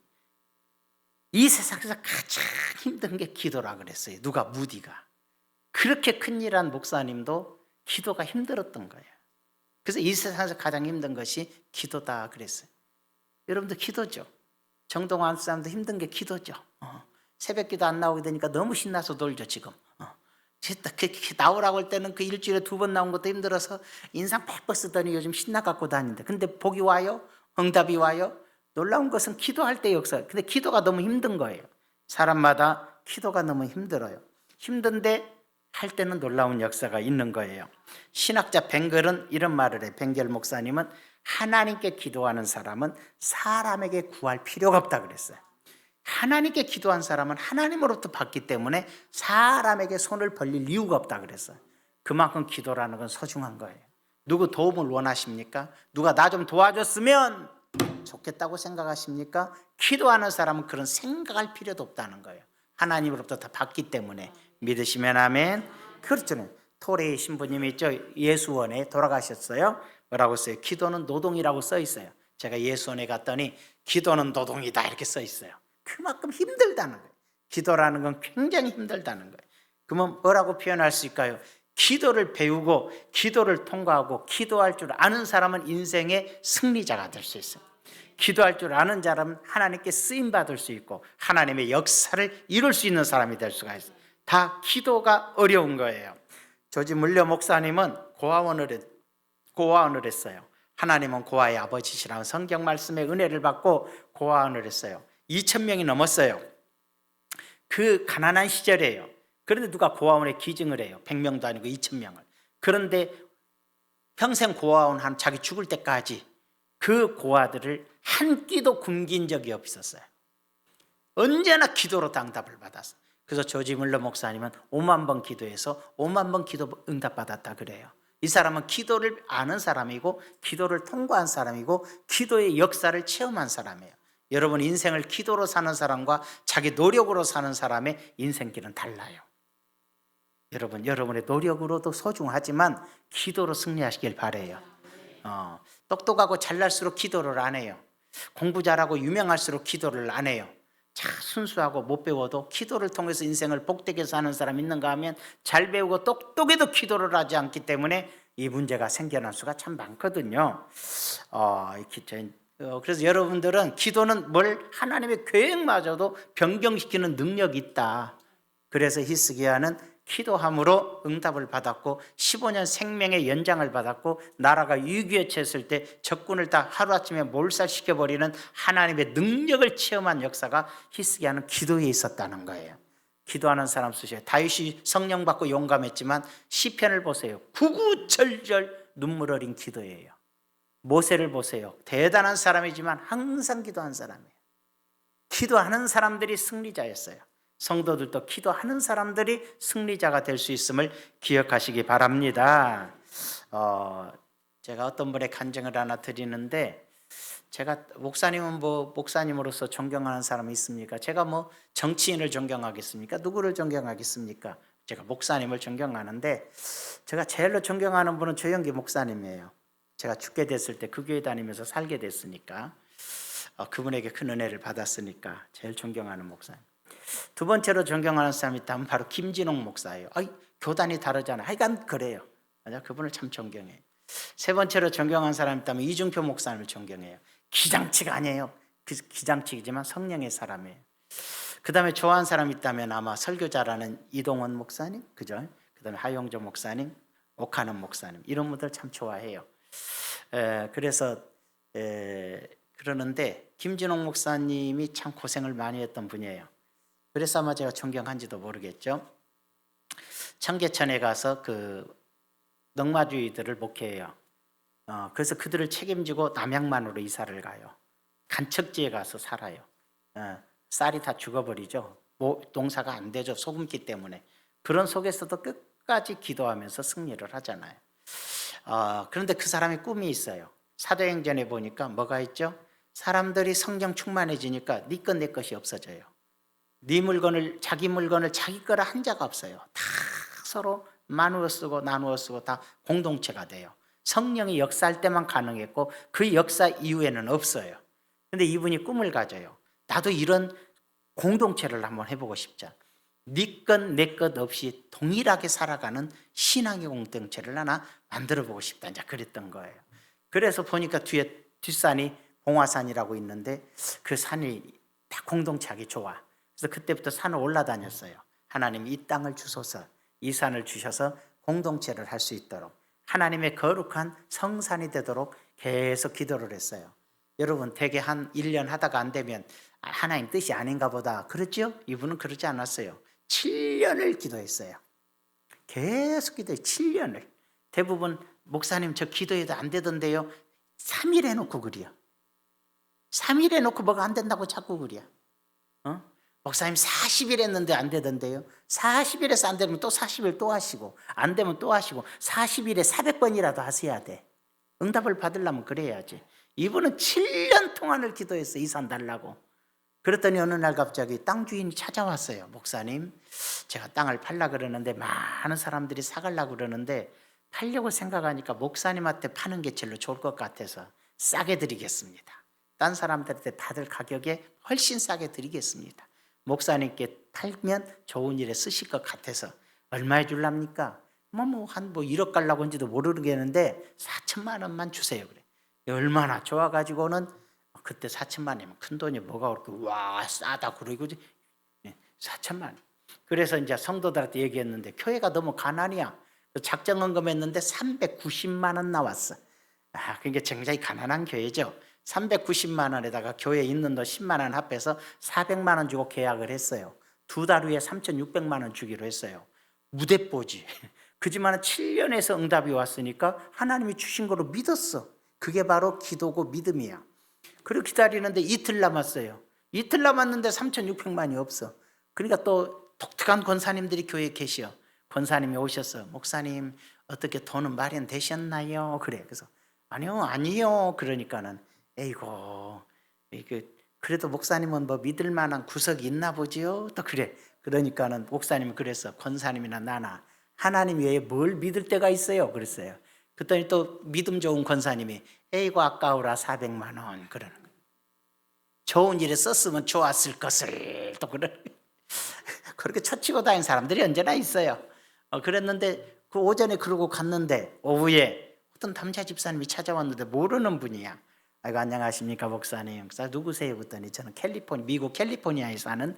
이 세상에서 가장 힘든 게 기도라 그랬어요. 누가? 무디가. 그렇게 큰일한 목사님도 기도가 힘들었던 거예요. 그래서 이 세상에서 가장 힘든 것이 기도다 그랬어요. 여러분도 기도죠. 정동원 사람도 힘든 게 기도죠. 새벽 기도 안 나오게 되니까 너무 신나서 놀죠 지금. 나오라고 할 때는 그 일주일에 2번 나온 것도 힘들어서 인상 100번 쓰더니 요즘 신나 갖고 다니는데, 근데 복이 와요? 응답이 와요? 놀라운 것은 기도할 때 역사. 근데 기도가 너무 힘든 거예요. 사람마다 기도가 너무 힘들어요. 힘든데 할 때는 놀라운 역사가 있는 거예요. 신학자 벵겔은 이런 말을 해요. 벵겔 목사님은 하나님께 기도하는 사람은 사람에게 구할 필요가 없다 그랬어요. 하나님께 기도한 사람은 하나님으로부터 받기 때문에 사람에게 손을 벌릴 이유가 없다 그랬어요. 그만큼 기도라는 건 소중한 거예요. 누구 도움을 원하십니까? 누가 나 좀 도와줬으면 좋겠다고 생각하십니까? 기도하는 사람은 그런 생각할 필요도 없다는 거예요. 하나님으로부터 다 받기 때문에. 믿으시면 아멘. 그렇잖아요. 토레이 신부님이 있죠. 예수원에 돌아가셨어요. 뭐라고 써요? 기도는 노동이라고 써 있어요. 제가 예수원에 갔더니 기도는 노동이다 이렇게 써 있어요. 그만큼 힘들다는 거예요. 기도라는 건 굉장히 힘들다는 거예요. 그러면 뭐라고 표현할 수 있을까요? 기도를 배우고 기도를 통과하고 기도할 줄 아는 사람은 인생의 승리자가 될 수 있어요. 기도할 줄 아는 사람은 하나님께 쓰임받을 수 있고 하나님의 역사를 이룰 수 있는 사람이 될 수가 있어요. 다 기도가 어려운 거예요. 조지 물려 목사님은 고아원을 했어요. 하나님은 고아의 아버지시라는 성경 말씀의 은혜를 받고 고아원을 했어요. 2,000명이 넘었어요. 그 가난한 시절이에요. 그런데 누가 고아원에 기증을 해요. 100명도 아니고 2,000명을. 그런데 평생 고아원 한 자기 죽을 때까지 그 고아들을 한 끼도 굶긴 적이 없었어요. 언제나 기도로 응답을 받았어요. 그래서 조지 물러 목사님은 5만 번 기도해서 5만 번 기도 응답받았다 그래요. 이 사람은 기도를 아는 사람이고 기도를 통과한 사람이고 기도의 역사를 체험한 사람이에요. 여러분 인생을 기도로 사는 사람과 자기 노력으로 사는 사람의 인생길은 달라요. 여러분의 노력으로도 소중하지만 기도로 승리하시길 바라요. 똑똑하고 잘날수록 기도를 안 해요. 공부 잘하고 유명할수록 기도를 안 해요. 참 순수하고 못 배워도 기도를 통해서 인생을 복되게 사는 사람 있는가 하면 잘 배우고 똑똑해도 기도를 하지 않기 때문에 이 문제가 생겨날 수가 참 많거든요. 그래서 여러분들은 기도는 하나님의 계획마저도 변경시키는 능력이 있다. 그래서 히스기야는 기도함으로 응답을 받았고 15년 생명의 연장을 받았고 나라가 위기에 처했을 때 적군을 다 하루아침에 몰살시켜버리는 하나님의 능력을 체험한 역사가 히스기야는 기도에 있었다는 거예요. 기도하는 사람 쓰셔요. 다윗이 성령 받고 용감했지만 시편을 보세요. 구구절절 눈물 어린 기도예요. 모세를 보세요. 대단한 사람이지만 항상 기도한 사람이에요. 기도하는 사람들이 승리자였어요. 성도들도 기도하는 사람들이 승리자가 될 수 있음을 기억하시기 바랍니다. 제가 어떤 분의 간증을 하나 드리는데, 제가 목사님은 목사님으로서 존경하는 사람이 있습니까? 제가 정치인을 존경하겠습니까? 누구를 존경하겠습니까? 제가 목사님을 존경하는데, 제가 제일로 존경하는 분은 조영기 목사님이에요. 제가 죽게 됐을 때 그 교회 다니면서 살게 됐으니까, 그분에게 큰 은혜를 받았으니까 제일 존경하는 목사님. 두 번째로 존경하는 사람이 있다면 바로 김진홍 목사예요. 교단이 다르잖아요. 하여간 그래요. 그분을 참 존경해요. 세 번째로 존경하는 사람이 있다면 이중표 목사님을 존경해요. 기장치가 아니에요. 기장치이지만 성령의 사람이에요. 그 다음에 좋아하는 사람이 있다면 아마 설교자라는 이동원 목사님, 그죠? 그 다음에 하용조 목사님, 옥하는 목사님, 이런 분들 참 좋아해요. 그러는데 김진홍 목사님이 참 고생을 많이 했던 분이에요. 그래서 아마 제가 존경한지도 모르겠죠. 청계천에 가서 그 넉마주의들을 목회해요. 그래서 그들을 책임지고 남양만으로 이사를 가요. 간척지에 가서 살아요. 쌀이 다 죽어버리죠. 농사가 안 되죠. 소금기 때문에. 그런 속에서도 끝까지 기도하면서 승리를 하잖아요. 그런데 그 사람이 꿈이 있어요. 사도행전에 보니까 뭐가 있죠? 사람들이 성령 충만해지니까 네 것 내 것이 없어져요. 자기 물건을 자기 거라 한 자가 없어요. 다 서로 나누어 쓰고 다 공동체가 돼요. 성령이 역사할 때만 가능했고 그 역사 이후에는 없어요. 그런데 이분이 꿈을 가져요. 나도 이런 공동체를 한번 해보고 싶자. 네 것 내 것 없이 동일하게 살아가는 신앙의 공동체를 하나 만들어보고 싶다 이제 그랬던 거예요. 그래서 보니까 뒤에 뒷산이 봉화산이라고 있는데 그 산이 다 공동체하기 좋아. 그래서 그때부터 산을 올라다녔어요. 하나님 이 땅을 주소서, 이 산을 주셔서 공동체를 할 수 있도록 하나님의 거룩한 성산이 되도록 계속 기도를 했어요. 여러분 대개 한 1년 하다가 안 되면 하나님 뜻이 아닌가 보다 그랬죠? 이분은 그러지 않았어요. 7년을 기도했어요. 계속 기도해요. 7년을. 대부분 목사님 저 기도해도 안 되던데요. 3일 해놓고 그래요. 3일 해놓고 뭐가 안 된다고 자꾸 그래요. 목사님 40일 했는데 안 되던데요. 40일에서 안 되면 또 40일 또 하시고 안 되면 또 하시고 40일에 400번이라도 하셔야 돼. 응답을 받으려면 그래야지. 이분은 7년 동안을 기도했어. 이 산 달라고. 그랬더니 어느 날 갑자기 땅 주인이 찾아왔어요. 목사님 제가 땅을 팔라 그러는데 많은 사람들이 사갈라 그러는데 팔려고 생각하니까 목사님한테 파는 게 제일 좋을 것 같아서 싸게 드리겠습니다. 딴 사람들한테 받을 가격에 훨씬 싸게 드리겠습니다. 목사님께 팔면 좋은 일에 쓰실 것 같아서 얼마에 줄랍니까? 한 1억 갈라고 한지도 모르겠는데 4천만 원만 주세요. 그래. 얼마나 좋아가지고는 그때 4천만 원이면 큰 돈이 뭐가 그렇게 와 싸다 그러고 4천만 원. 그래서 이제 성도들한테 얘기했는데 교회가 너무 가난이야. 작정헌금 했는데 390만 원 나왔어. 그러니까 굉장히 가난한 교회죠. 390만 원에다가 교회에 있는 돈 10만 원 합해서 400만 원 주고 계약을 했어요. 2달 후에 3,600만 원 주기로 했어요. 무대뽀지. 그지만 7년에서 응답이 왔으니까 하나님이 주신 거로 믿었어. 그게 바로 기도고 믿음이야. 그리고 기다리는데 이틀 남았어요. 이틀 남았는데 3,600만이 없어. 그러니까 또 독특한 권사님들이 교회에 계셔. 권사님이 오셔서 목사님 어떻게 돈은 마련되셨나요? 그래. 그래서 아니요. 그러니까는 에이고 그래도 목사님은 뭐 믿을 만한 구석이 있나 보지요? 또 그래. 그러니까는 목사님은 그래서 권사님이나 나나 하나님 외에 뭘 믿을 때가 있어요? 그랬어요. 그랬더니 또 믿음 좋은 권사님이 에이고 아까우라 400만 원 그러는 거예요. 좋은 일에 썼으면 좋았을 것을 또 그렇게 쳐치고 다니는 사람들이 언제나 있어요. 그랬는데 그 오전에 그러고 갔는데 오후에 어떤 남자 집사님이 찾아왔는데 모르는 분이야. 아이고 안녕하십니까 목사님. 누구세요? 그랬더니 저는 미국 캘리포니아에 사는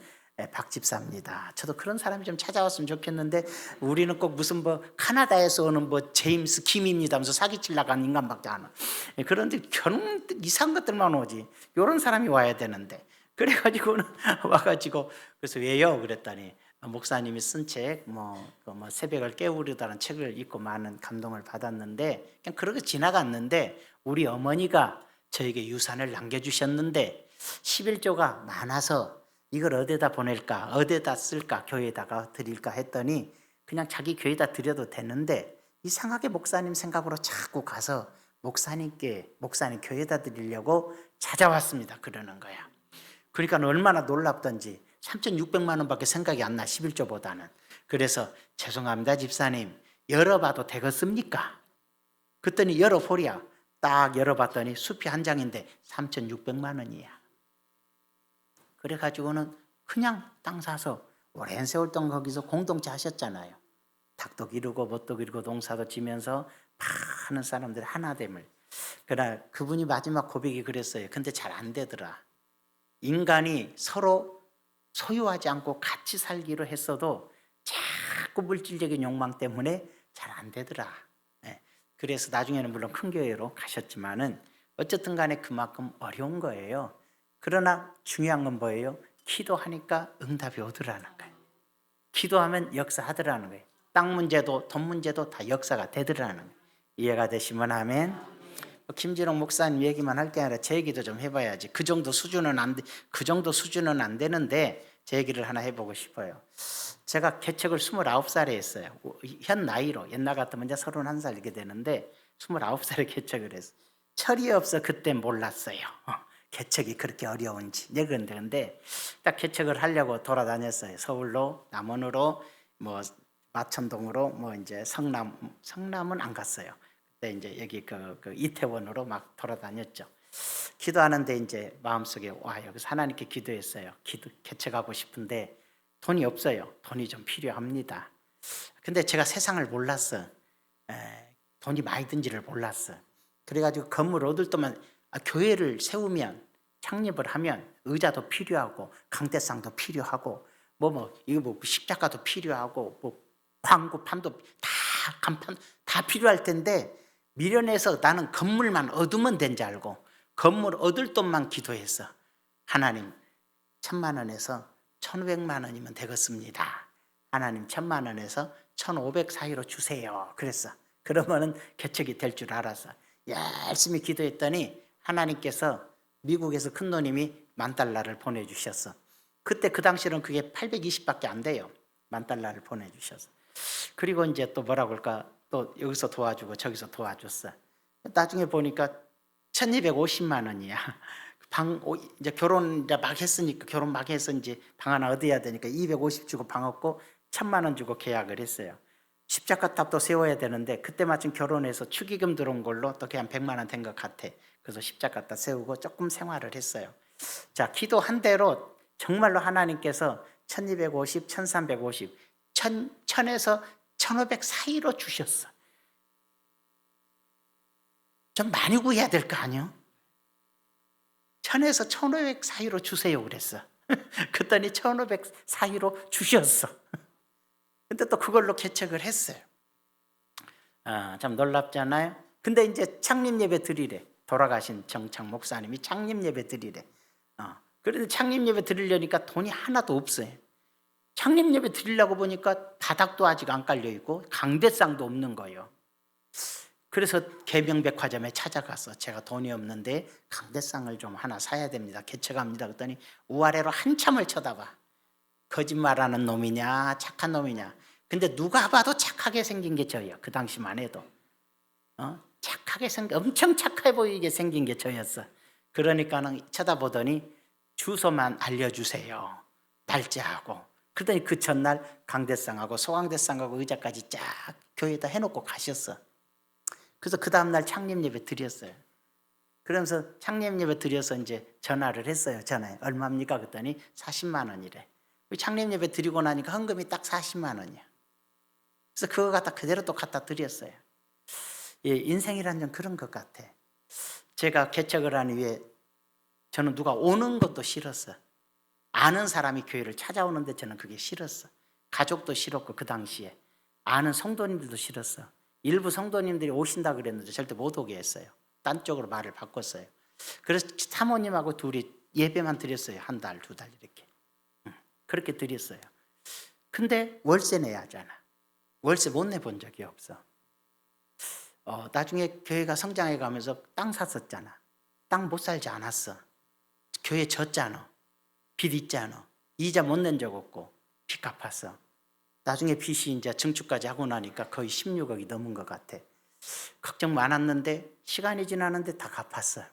박 집사입니다. 저도 그런 사람이 좀 찾아왔으면 좋겠는데 우리는 꼭 무슨 카나다에서 오는 제임스 김입니다 하면서 사기칠 나간 인간밖에 안 와. 그런데 결혼 이상한 것들만 오지. 이런 사람이 와야 되는데 그래가지고는 와가지고 그래서 왜요? 그랬더니 목사님이 쓴 책 새벽을 깨우리다는 책을 읽고 많은 감동을 받았는데 그냥 그렇게 지나갔는데 우리 어머니가 저에게 유산을 남겨주셨는데 11조가 많아서 이걸 어디다 보낼까 어디다 쓸까 교회에다가 드릴까 했더니 그냥 자기 교회에다 드려도 되는데 이상하게 목사님 생각으로 자꾸 가서 목사님 교회에다 드리려고 찾아왔습니다. 그러는 거야. 그러니까 얼마나 놀랍던지 3,600만 원밖에 생각이 안 나 11조보다는. 그래서 죄송합니다 집사님 열어봐도 되겠습니까? 그랬더니 열어보랴. 딱 열어봤더니 숲이 한 장인데 3,600만 원이야. 그래가지고는 그냥 땅 사서 오랜 세월 동안 거기서 공동체 하셨잖아요. 닭도 기르고 뭣도 기르고 농사도 지면서 많은 사람들이 하나됨을. 그러나 그분이 마지막 고백이 그랬어요. 근데 잘 안 되더라. 인간이 서로 소유하지 않고 같이 살기로 했어도 자꾸 물질적인 욕망 때문에 잘 안 되더라. 그래서 나중에는 물론 큰 교회로 가셨지만은 어쨌든 간에 그만큼 어려운 거예요. 그러나 중요한 건 뭐예요? 기도하니까 응답이 오더라는 거예요. 기도하면 역사하더라는 거예요. 땅 문제도 돈 문제도 다 역사가 되더라는 거예요. 이해가 되시면 아멘. 김진홍 목사님 얘기만 할 게 아니라 제 얘기도 좀 해봐야지. 그 정도 수준은 안 되는데 제 얘기를 하나 해보고 싶어요. 제가 개척을 29살에 했어요. 현 나이로 옛날 같으면 이제 31살 이렇게 되는데 29살에 개척을 했어요. 철이 없어 그때 몰랐어요. 개척이 그렇게 어려운지. 근데 딱 개척을 하려고 돌아다녔어요. 서울로, 남원으로, 마천동으로, 이제 성남은 안 갔어요. 그때 이제 여기 그 이태원으로 막 돌아다녔죠. 기도하는데 이제 마음속에 여기서 하나님께 기도했어요. 개척하고 싶은데 돈이 없어요. 돈이 좀 필요합니다. 근데 제가 세상을 몰랐어. 돈이 많이 든지를 몰랐어. 그래가지고 건물 얻을 동안 교회를 세우면 창립을 하면 의자도 필요하고 강대상도 필요하고 이거 십자가도 필요하고 광고판도 다 간판 다 필요할 텐데 미련해서 나는 건물만 얻으면 된지 알고 건물 얻을 돈만 기도했어. 하나님 1,000만 원에서 1,500만 원이면 되겠습니다. 하나님 1,000만 원에서 1,500 사이로 주세요. 그랬어. 그러면은 개척이 될 줄 알았어. 열심히 기도했더니 하나님께서 미국에서 큰 노님이 $10,000를 보내주셨어. 그때 그 당시는 그게 820밖에 안 돼요. $10,000를 보내주셨어. 그리고 이제 또 뭐라고 할까, 또 여기서 도와주고 저기서 도와줬어. 나중에 보니까 1,250만 원이야. 이제 결혼 이제 막 했으니까 결혼 막 해서 이제 방 하나 얻어야 되니까 250 주고 방 얻고 1,000만 원 주고 계약을 했어요. 십자가탑도 세워야 되는데 그때 마침 결혼해서 축의금 들어온 걸로 또 그냥 100만 원 된 것 같아. 그래서 십자가탑 세우고 조금 생활을 했어요. 자, 기도한 대로 정말로 하나님께서 1,250, 1,350, 1,000에서 1,500 사이로 주셨어. 좀 많이 구해야 될 거 아니요? 1,000에서 1,500 사이로 주세요 그랬어. 그랬더니 1,500 사이로 주셨어. 근데 또 그걸로 개척을 했어요. 참 놀랍잖아요. 근데 이제 창립 예배 드리래. 돌아가신 정창 목사님이 창립 예배 드리래. 그런데 창립 예배 드리려니까 돈이 하나도 없어요. 창립 예배 드리려고 보니까 바닥도 아직 안 깔려 있고 강대상도 없는 거예요. 그래서 계명백화점에 찾아가서 제가 돈이 없는데 강대상을 좀 하나 사야 됩니다. 개척합니다. 그랬더니 우아래로 한참을 쳐다봐. 거짓말하는 놈이냐 착한 놈이냐. 근데 누가 봐도 착하게 생긴 게 저예요. 그 당시만 해도 착하게 엄청 착해 보이게 생긴 게 저였어. 그러니까는 쳐다보더니 주소만 알려주세요. 날짜하고. 그러더니 그 전날 강대상하고 소강대상하고 의자까지 쫙 교회에다 해놓고 가셨어. 그래서 그 다음날 창립 예배 드렸어요. 그러면서 창립 예배 드려서 이제 전화를 했어요. 전화에 얼마입니까? 그랬더니 40만 원이래. 창립 예배 드리고 나니까 헌금이 딱 40만 원이야. 그래서 그거 갖다 그대로 또 갖다 드렸어요. 예, 인생이란 좀 그런 것 같아. 제가 개척을 한 이후에 저는 누가 오는 것도 싫었어. 아는 사람이 교회를 찾아오는데 저는 그게 싫었어. 가족도 싫었고 그 당시에 아는 성도님들도 싫었어. 일부 성도님들이 오신다 그랬는데 절대 못 오게 했어요. 딴 쪽으로 말을 바꿨어요. 그래서 사모님하고 둘이 예배만 드렸어요. 한 달, 두 달 이렇게. 그렇게 드렸어요. 근데 월세 내야 하잖아. 월세 못 내본 적이 없어. 나중에 교회가 성장해 가면서 땅 샀었잖아. 땅 못 살지 않았어. 교회 졌잖아. 빚 있잖아. 이자 못 낸 적 없고 빚 갚았어. 나중에 빚이 이제 증축까지 하고 나니까 거의 16억이 넘은 것 같아. 걱정 많았는데 시간이 지나는데 다 갚았어요.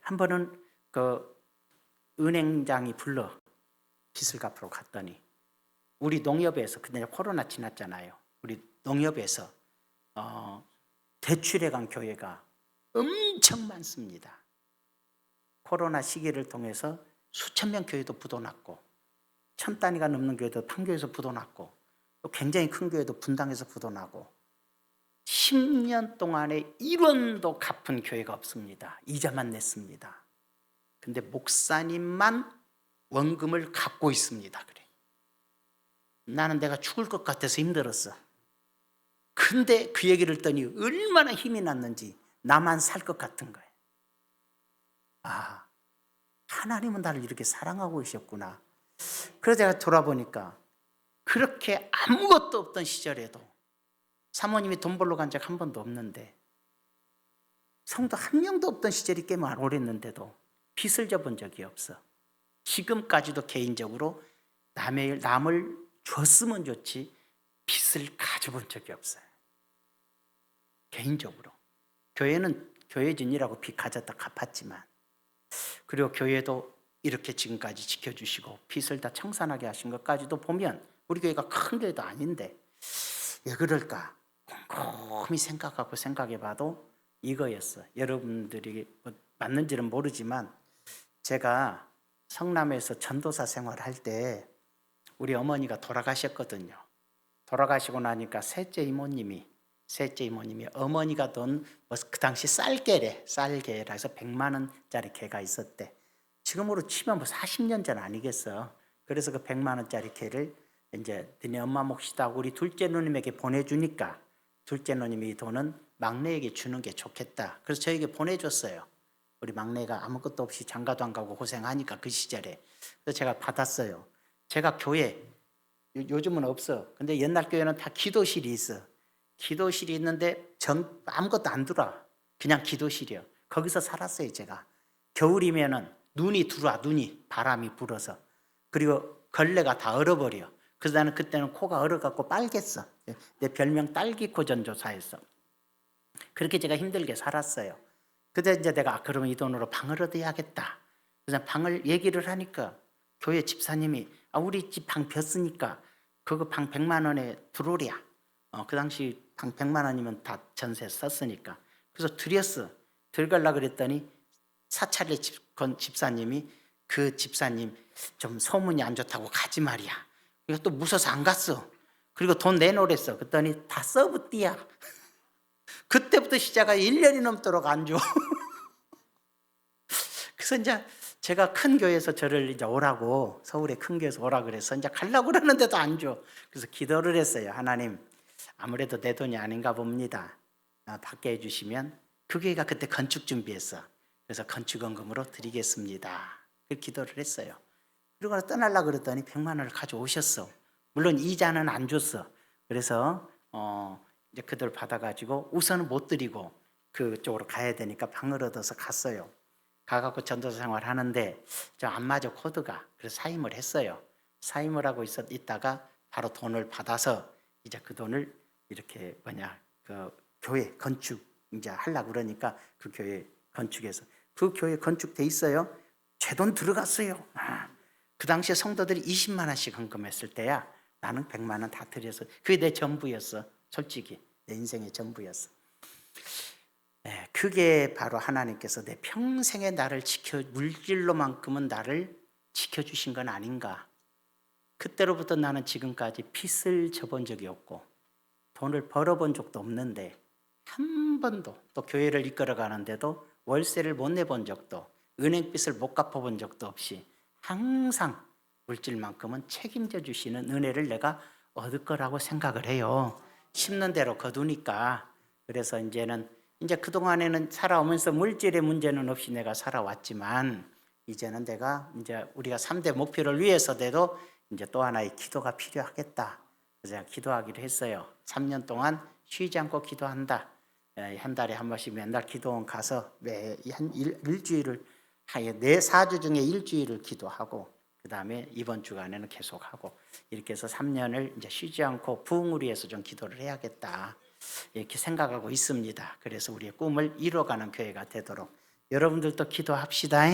한 번은 그 은행장이 불러 빚을 갚으러 갔더니 우리 농협에서 그때 코로나 지났잖아요. 우리 농협에서 대출해 간 교회가 엄청 많습니다. 코로나 시기를 통해서 수천 명 교회도 부도났고 1,000 단위가 넘는 교회도 판교에서 부도났고 또 굉장히 큰 교회도 분당에서 부도나고 10년 동안에 1원도 갚은 교회가 없습니다. 이자만 냈습니다. 근데 목사님만 원금을 갚고 있습니다. 그래. 나는 내가 죽을 것 같아서 힘들었어. 근데 그 얘기를 했더니 얼마나 힘이 났는지 나만 살 것 같은 거예요. 하나님은 나를 이렇게 사랑하고 계셨구나. 그래서 제가 돌아보니까 그렇게 아무것도 없던 시절에도 사모님이 돈 벌러 간 적 한 번도 없는데 성도 한 명도 없던 시절이 꽤 오랬는데도 빚을 져본 적이 없어. 지금까지도 개인적으로 남을 줬으면 좋지 빚을 가져본 적이 없어요. 개인적으로. 교회는 교회진이라고 빚 가졌다 갚았지만 그리고 교회도 이렇게 지금까지 지켜주시고 빚을 다 청산하게 하신 것까지도 보면 우리 교회가 큰 교회도 아닌데 왜 그럴까? 곰곰이 생각하고 생각해봐도 이거였어. 여러분들이 맞는지는 모르지만 제가 성남에서 전도사 생활할 때 우리 어머니가 돌아가셨거든요. 돌아가시고 나니까 셋째 이모님이 셋째 이모님이 어머니가 돈 그 당시 쌀개라 해서 100만 원짜리 개가 있었대. 지금으로 치면 뭐 40년 전 아니겠어. 그래서 그 100만 원짜리 개를 이제 너네 엄마 몫이다 하고 우리 둘째 누님에게 보내주니까 둘째 누님이 이 돈은 막내에게 주는 게 좋겠다. 그래서 저에게 보내줬어요. 우리 막내가 아무것도 없이 장가도 안 가고 고생하니까 그 시절에. 그래서 제가 받았어요. 제가 교회, 요즘은 없어. 근데 옛날 교회는 다 기도실이 있어. 기도실이 있는데 아무것도 안 들어와. 그냥 기도실이요. 거기서 살았어요, 제가. 겨울이면은 눈이 들어와, 바람이 불어서. 그리고 걸레가 다 얼어버려. 그래서 나는 그때는 코가 얼어갖고 빨겠어. 내 별명 딸기코 전조사였어. 그렇게 제가 힘들게 살았어요. 그때 이제 내가 그러면 이 돈으로 방을 얻어야겠다. 그래서 방을 얘기를 하니까 교회 집사님이 우리 집 방 ቢ었으니까 그거 방 100만 원에 들어오랴. 그 당시 방 100만 원이면 다 전세 썼으니까. 그래서 드렸어. 들어가려고 그랬더니 사찰의 집사님이 그 집사님 좀 소문이 안 좋다고 가지 말이야. 그래서 또 무서워서 안 갔어. 그리고 돈 내놓으랬어. 그랬더니 다 써붙디야. 그때부터 시작해 1년이 넘도록 안 줘. 그래서 이제 제가 큰 교회에서 저를 이제 오라고, 서울의 큰 교회에서 오라 그래서 이제 가려고 그러는데도 안 줘. 그래서 기도를 했어요. 하나님, 아무래도 내 돈이 아닌가 봅니다. 받게 해주시면. 그 교회가 그때 건축 준비했어. 그래서 건축원금으로 드리겠습니다. 그 기도를 했어요. 그리고 떠나려고 그랬더니 100만 원을 가져오셨어. 물론 이자는 안 줬어. 그래서 이제 그들 받아가지고 우선은 못 드리고 그쪽으로 가야 되니까 방을 얻어서 갔어요. 가갖고 전도사 생활 하는데 저 안 맞아 코드가. 그래서 사임을 했어요. 사임을 하고 있다가 바로 돈을 받아서 이제 그 돈을 이렇게 그 교회 건축 이제 하려고 그러니까 그 교회 건축에서 그 교회 건축돼 있어요. 제 돈 들어갔어요. 그 당시에 성도들이 20만 원씩 헌금했을 때야 나는 100만 원 다 드려서 그게 내 전부였어. 솔직히 내 인생의 전부였어. 네, 그게 바로 하나님께서 내 평생에 나를 물질로만큼은 나를 지켜주신 건 아닌가. 그때로부터 나는 지금까지 빚을 져본 적이 없고 돈을 벌어본 적도 없는데 한 번도 또 교회를 이끌어 가는데도 월세를 못 내본 적도 은행빚을 못 갚아본 적도 없이 항상 물질만큼은 책임져 주시는 은혜를 내가 얻을 거라고 생각을 해요. 심는 대로 거두니까. 그래서 이제 그동안에는 살아오면서 물질의 문제는 없이 내가 살아왔지만 이제는 내가 이제 우리가 3대 목표를 위해서라도 이제 또 하나의 기도가 필요하겠다. 그래서 제가 기도하기로 했어요. 3년 동안 쉬지 않고 기도한다. 한 달에 한 번씩 맨날 기도원 가서 한 일주일을 4주 중에 일주일을 기도하고 그 다음에 이번 주간에는 계속하고 이렇게 해서 3년을 이제 쉬지 않고 부흥을 위해서 좀 기도를 해야겠다. 이렇게 생각하고 있습니다. 그래서 우리의 꿈을 이뤄가는 교회가 되도록 여러분들도 기도합시다.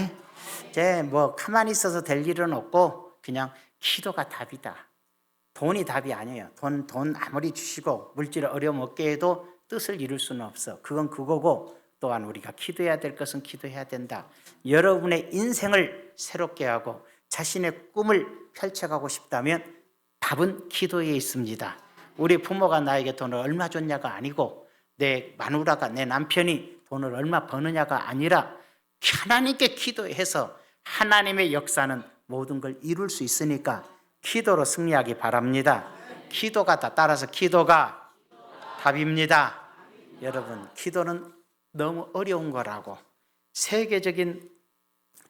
이제 뭐 가만히 있어서 될 일은 없고 그냥 기도가 답이다. 돈이 답이 아니에요. 돈 아무리 주시고 물질 어려움 없게 해도 뜻을 이룰 수는 없어. 그건 그거고 또한 우리가 기도해야 될 것은 기도해야 된다. 여러분의 인생을 새롭게 하고 자신의 꿈을 펼쳐가고 싶다면 답은 기도에 있습니다. 우리 부모가 나에게 돈을 얼마 줬냐가 아니고 내 마누라가 내 남편이 돈을 얼마 버느냐가 아니라 하나님께 기도해서 하나님의 역사는 모든 걸 이룰 수 있으니까 기도로 승리하기 바랍니다. 기도가 따라서 기도가 답입니다. 여러분, 기도는 너무 어려운 거라고 세계적인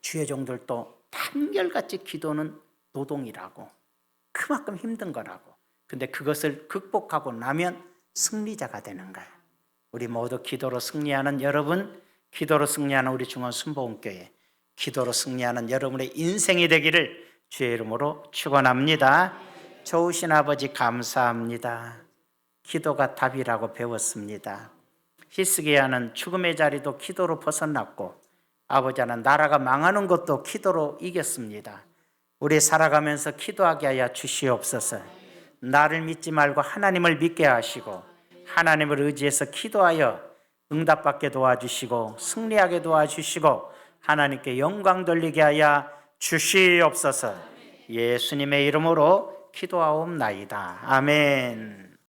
주의 종들도 한결같이 기도는 노동이라고 그만큼 힘든 거라고. 근데 그것을 극복하고 나면 승리자가 되는 거예요. 우리 모두 기도로 승리하는 여러분, 기도로 승리하는 우리 중원 순복음교회, 기도로 승리하는 여러분의 인생이 되기를 주의 이름으로 축원합니다. 좋으신 아버지 감사합니다. 기도가 답이라고 배웠습니다. 히스기야는 죽음의 자리도 기도로 벗어났고 아버지는 나라가 망하는 것도 기도로 이겼습니다. 우리 살아가면서 기도하게 하여 주시옵소서. 나를 믿지 말고 하나님을 믿게 하시고 하나님을 의지해서 기도하여 응답받게 도와주시고 승리하게 도와주시고 하나님께 영광 돌리게 하여 주시옵소서. 예수님의 이름으로 기도하옵나이다. 아멘.